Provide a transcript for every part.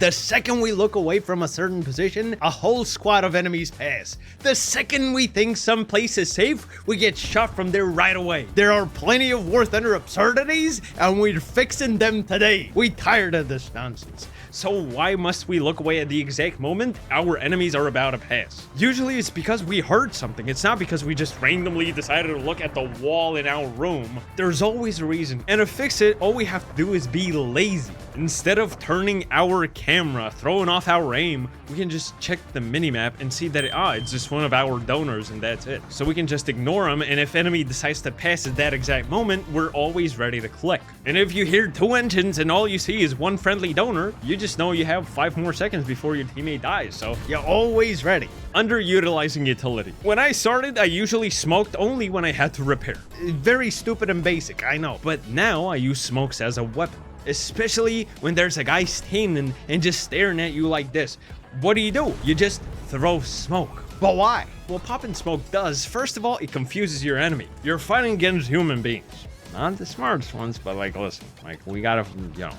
The second we look away from a certain position, a whole squad of enemies pass. The second we think some place is safe, we get shot from there right away. There are plenty of War Thunder absurdities, and we're fixing them today. We tired of this nonsense. So why must we look away at the exact moment our enemies are about to pass? Usually it's because we heard something. It's not because we just randomly decided to look at the wall in our room. There's always a reason. And to fix it, all we have to do is be lazy. Instead of turning our camera, throwing off our aim, we can just check the minimap and see that it's just one of our donors and that's it. So we can just ignore them, and if enemy decides to pass at that exact moment, we're always ready to click. And if you hear 2 engines and all you see is 1 friendly donor, you just know you have 5 more seconds before your teammate dies, so You're always ready. underutilizing utility. When I started, I usually smoked only when I had to repair. Very stupid and basic, I know. But now I use smokes as a weapon. Especially when there's a guy standing and just staring at you like this. What do? You just throw smoke. But why? Well, popping smoke does, first of all, it confuses your enemy. You're fighting against human beings. Not the smartest ones, but like, listen, like, we gotta,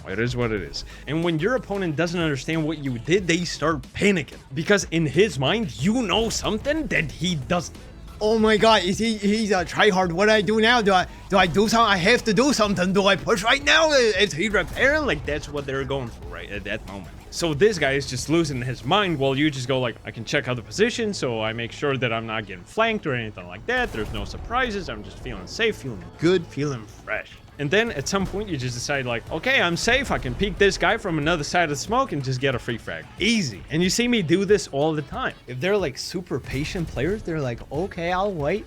it is what it is. And when your opponent doesn't understand what you did, they start panicking. Because in his mind, you know something that he doesn't. Oh my god, he's a tryhard. What do I do now? Do I do something? I have to do something. Do I push right now? Is he repairing? Like, that's what they're going for right at that moment. So this guy is just losing his mind while you just go like, I can check other positions, so I make sure that I'm not getting flanked or anything like that. There's no surprises. I'm just feeling safe, feeling good, feeling fresh. And then at some point you just decide like, okay, I'm safe. I can peek this guy from another side of the smoke and just get a free frag. Easy. And you see me do this all the time. If they're like super patient players, they're like, okay, I'll wait.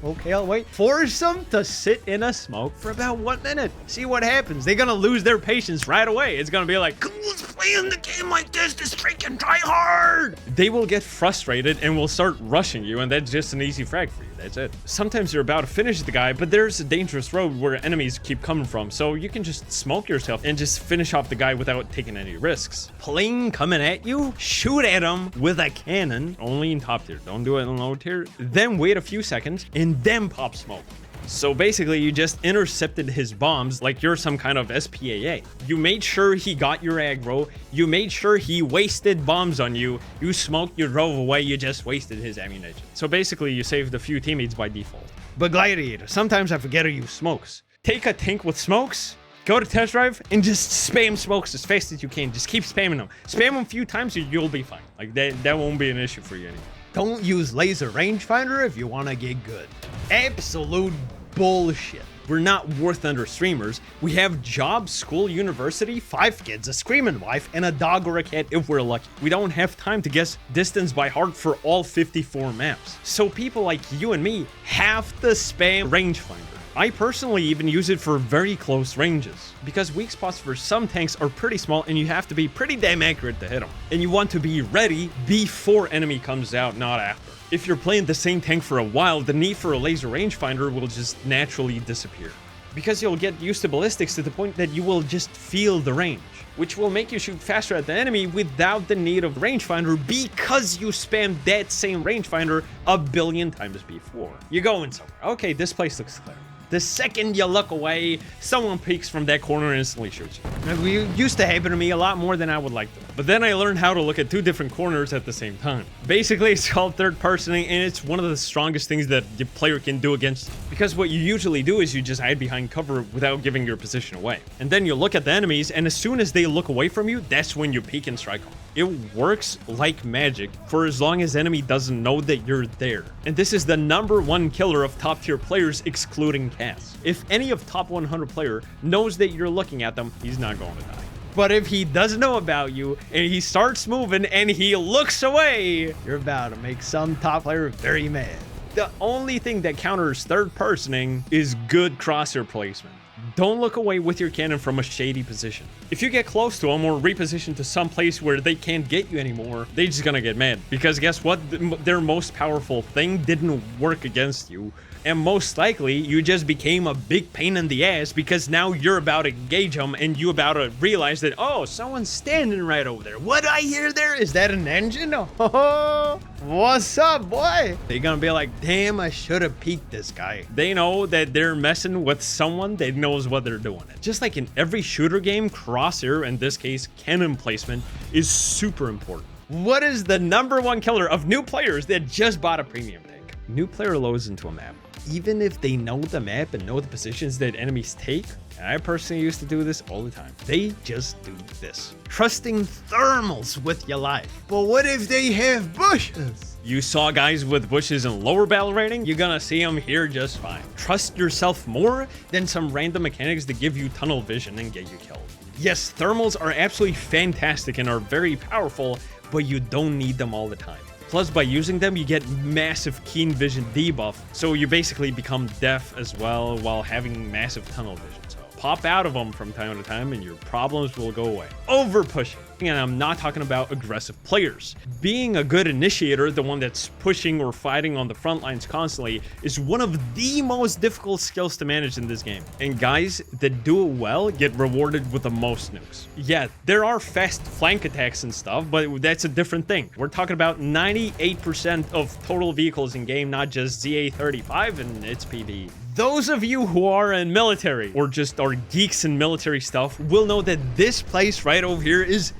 Force them to sit in a smoke for about 1 minute. See what happens. They're gonna lose their patience right away. It's gonna be like, who's playing the game like this freaking try hard. They will get frustrated and will start rushing you, and that's just an easy frag for you. That's it. Sometimes you're about to finish the guy, but there's a dangerous road where enemies keep coming from, so you can just smoke yourself and just finish off the guy without taking any risks. Plane coming at you, shoot at him with a cannon. Only in top tier, don't do it in low tier. Then wait a few seconds and then pop smoke. So basically you just intercepted his bombs like you're some kind of SPAA. You made sure he got your aggro, you made sure he wasted bombs on you, you smoked, you drove away, you just wasted his ammunition. So basically you saved a few teammates by default. But Gladiator, sometimes I forget to use smokes. Take a tank with smokes, go to test drive, and just spam smokes as fast as you can. Just keep spamming them. Spam them a few times, you'll be fine. Like that won't be an issue for you anymore. Don't use laser rangefinder if you want to get good. Absolute bullshit. We're not War Thunder streamers. We have job, school, university, 5 kids, a screaming wife, and a dog or a cat if we're lucky. We don't have time to guess distance by heart for all 54 maps. So people like you and me have to spam rangefinder. I personally even use it for very close ranges, because weak spots for some tanks are pretty small and you have to be pretty damn accurate to hit them. And you want to be ready before enemy comes out, not after. If you're playing the same tank for a while, the need for a laser rangefinder will just naturally disappear. Because you'll get used to ballistics to the point that you will just feel the range, which will make you shoot faster at the enemy without the need of rangefinder because you spammed that same rangefinder a billion times before. You're going somewhere. Okay, this place looks clear. The second you look away, someone peeks from that corner and instantly shoots you. It used to happen to me a lot more than I would like to. But then I learned how to look at 2 different corners at the same time. Basically, it's called third personing, and it's one of the strongest things that the player can do against you. Because what you usually do is you just hide behind cover without giving your position away. And then you look at the enemies, and as soon as they look away from you, that's when you peek and strike them. It works like magic for as long as enemy doesn't know that you're there. And this is the #1 killer of top tier players, excluding cats. If any of top 100 player knows that you're looking at them, he's not going to die. But if he doesn't know about you and he starts moving and he looks away, you're about to make some top player very mad. The only thing that counters third personing is good crosshair placement. Don't look away with your cannon from a shady position. If you get close to them or reposition to some place where they can't get you anymore, they're just gonna get mad. Because guess what? Their most powerful thing didn't work against you. And most likely, you just became a big pain in the ass because now you're about to engage them and you about to realize that, oh, someone's standing right over there. What I hear there? Is that an engine? Oh, what's up, boy? They're gonna be like, damn, I should have peeked this guy. They know that they're messing with someone that knows what they're doing. Just like in every shooter game, crosshair, in this case, cannon placement, is super important. What is the #1 killer of new players that just bought a premium tank? New player loads into a map. Even if they know the map and know the positions that enemies take, and I personally used to do this all the time, they just do this. Trusting thermals with your life. But what if they have bushes? You saw guys with bushes and lower battle rating, you're gonna see them here just fine. Trust yourself more than some random mechanics that give you tunnel vision and get you killed. Yes, thermals are absolutely fantastic and are very powerful, but you don't need them all the time. Plus, by using them, you get massive keen vision debuff, so you basically become deaf as well while having massive tunnel vision. So pop out of them from time to time and your problems will go away. Over pushing. And I'm not talking about aggressive players. Being a good initiator, the one that's pushing or fighting on the front lines constantly, is one of the most difficult skills to manage in this game. And guys that do it well get rewarded with the most nukes. Yeah, there are fast flank attacks and stuff, but that's a different thing. We're talking about 98% of total vehicles in game, not just ZA35 and its PvE. Those of you who are in military or just are geeks in military stuff will know that this place right over here is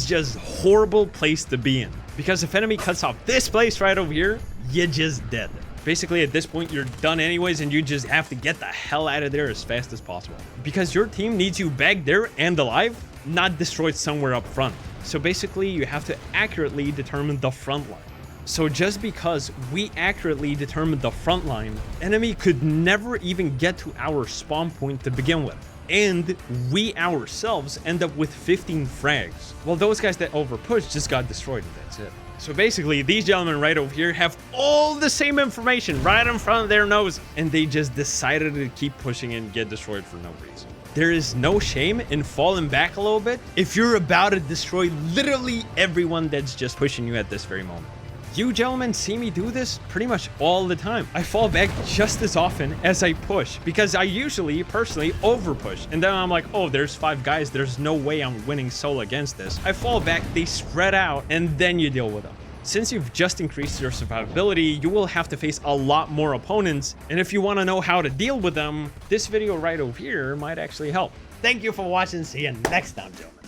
just horrible place to be in. Because if enemy cuts off this place right over here, you're just dead. Basically, at this point, you're done anyways, and you just have to get the hell out of there as fast as possible. Because your team needs you back there and alive, not destroyed somewhere up front. So basically, you have to accurately determine the front line. So just because we accurately determined the front line, enemy could never even get to our spawn point to begin with. And we ourselves end up with 15 frags. Well, those guys that overpushed just got destroyed and that's it. So basically, these gentlemen right over here have all the same information right in front of their nose, and they just decided to keep pushing and get destroyed for no reason. There is no shame in falling back a little bit if you're about to destroy literally everyone that's just pushing you at this very moment. You gentlemen see me do this pretty much all the time. I fall back just as often as I push because I usually personally over push. And then I'm like, oh, there's 5 guys. There's no way I'm winning solo against this. I fall back, they spread out, and then you deal with them. Since you've just increased your survivability, you will have to face a lot more opponents. And if you want to know how to deal with them, this video right over here might actually help. Thank you for watching. See you next time, gentlemen.